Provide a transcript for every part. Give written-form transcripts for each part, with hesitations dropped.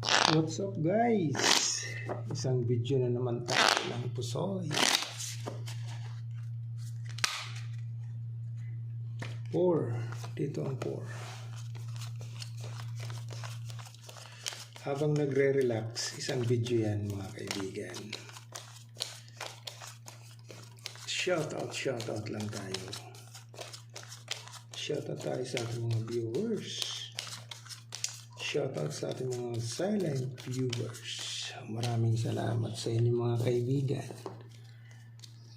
What's up guys? Isang video na naman tayo ng pusoy. 4. Dito ang 4. Habang nagre-relax, isang video yan mga kaibigan. Shoutout lang tayo. Shoutout tayo sa ating mga viewers. Shoutout sa ating mga silent viewers. Maraming salamat sa inyo mga kaibigan.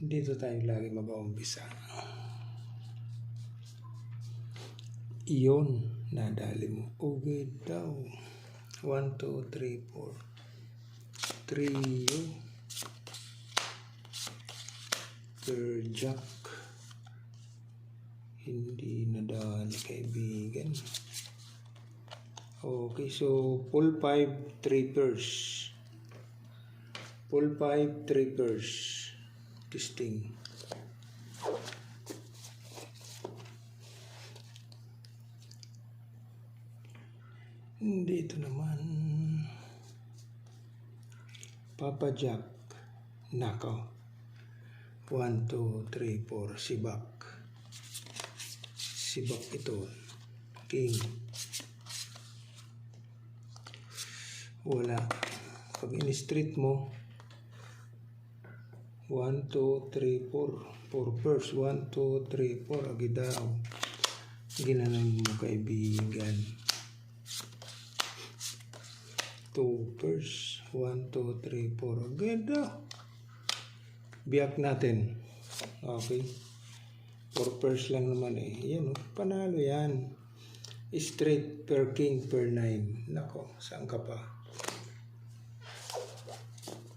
Dito tayo lagi mag-uumpisa. Iyon, nadali mo. Okay daw. 1, 2, 3, 4. Trio. Per jack. Hindi nadali kaibigan. Okay, so full 5 trippers. Full 5 trippers. Testing. Dito naman Papa Jack. Nako. 1, 2, 3, 4. Sibak. Sibak ito. King. Wala. Pag in-street mo 1, 2, 3, 4 4 pairs. 1, 2, 3, 4 agidaw. Ginanon mo kaibigan. 2 pairs. 1, 2, 3, 4 agidaw. Biyak natin. Okay. 4 pairs lang naman eh. Yan oh. Panalo yan. Straight per king per 9. Nako. Saan ka pa?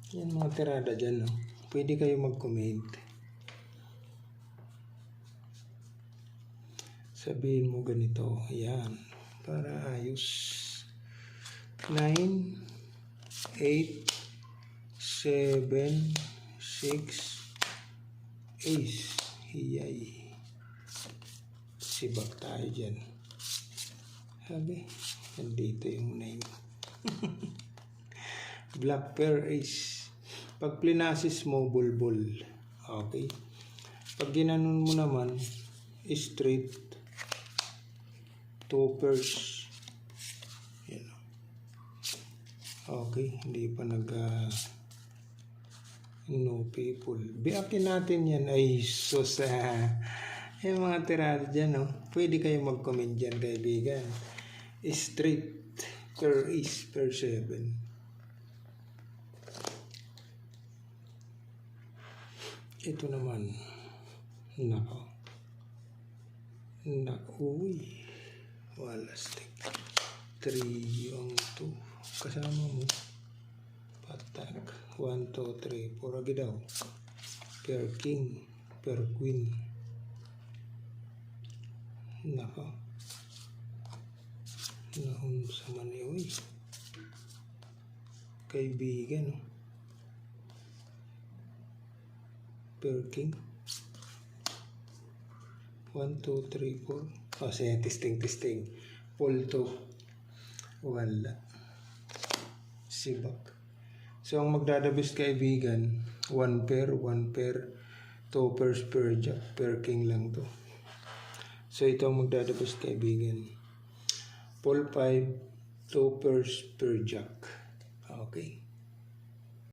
Yan mga tirada dyan, no? Pwede kayo mag-comment. Sabihin mo ganito. Yan. Para ayos. 9, 8, 7, 6, ace. Hiyay. Sibak tayo dyan. Sabi. Nandito yung 9. Black pair ace. Pag plinasis mo, bulbul. Okay. Pag ginanon mo naman, straight. 2 pairs. Yan. Okay. Hindi pa no people. Biakin natin yan. Ay, sus. Yung mga tirada dyan, no? Pwede kayo mag-comment dyan, kaibigan. Straight per ace per 7. Ito naman. Nako. Uy. Wala stick. 3 yung 2. Kasama mo. Patak. 1, 2, 3, 4. Agi daw. Per king. Per queen. Nako. Nahon sa mani. Uy. Kaibigan. Per king. 1, 2, 3, 4. O siya, testing. Pull to. Wala. Sibak. So, ang magdadabis kaibigan, 1 pair, 2 pairs per jack, per king lang to. So, ito ang magdadabis kaibigan. Pull 5, 2 pairs per jack. Okay.